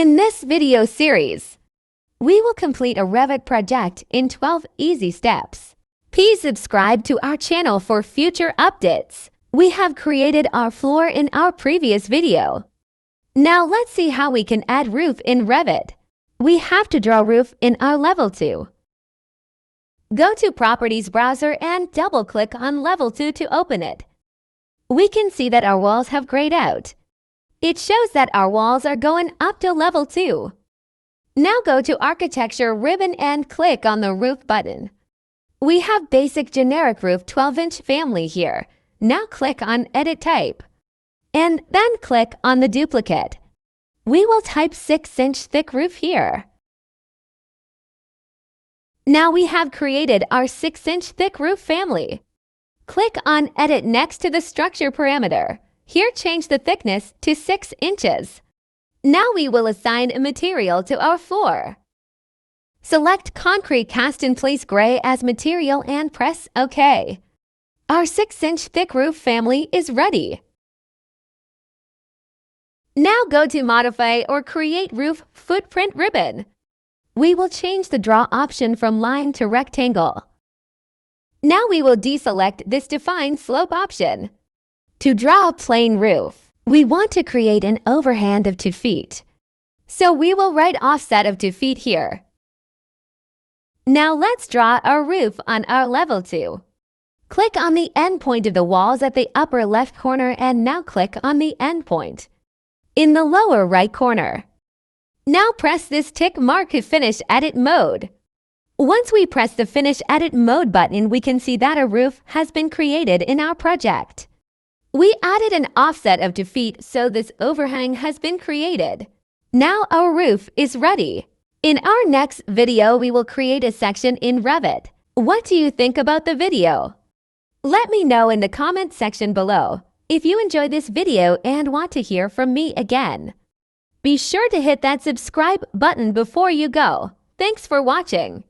In this video series, we will complete a Revit project in 12 easy steps. Please subscribe to our channel for future updates. We have created our floor in our previous video. Now let's see how we can add roof in Revit. We have to draw roof in our level 2. Go to Properties browser and double-click on level 2 to open it. We can see that our walls have grayed out. It shows that our walls are going up to level 2. Now go to Architecture ribbon and click on the Roof button. We have Basic Generic Roof 12-inch family here. Now click on Edit Type. And then click on the duplicate. We will type 6-inch thick roof here. Now we have created our 6-inch thick roof family. Click on Edit next to the structure parameter. Here change the thickness to 6 inches. Now we will assign a material to our floor. Select Concrete Cast in Place Gray as material and press OK. Our 6-inch thick roof family is ready. Now go to Modify or Create Roof Footprint ribbon. We will change the Draw option from line to rectangle. Now we will deselect this Define Slope option. To draw a plain roof, we want to create an overhand of 2 feet. So we will write offset of 2 feet here. Now let's draw our roof on our level 2. Click on the end point of the walls at the upper left corner and now click on the end point in the lower right corner. Now press this tick mark to finish edit mode. Once we press the Finish Edit Mode button, we can see that a roof has been created in our project. We added an offset of 2 feet, so this overhang has been created. Now our roof is ready. In our next video, we will create a section in Revit. What do you think about the video? Let me know in the comment section below if you enjoyed this video and want to hear from me again. Be sure to hit that subscribe button before you go. Thanks for watching.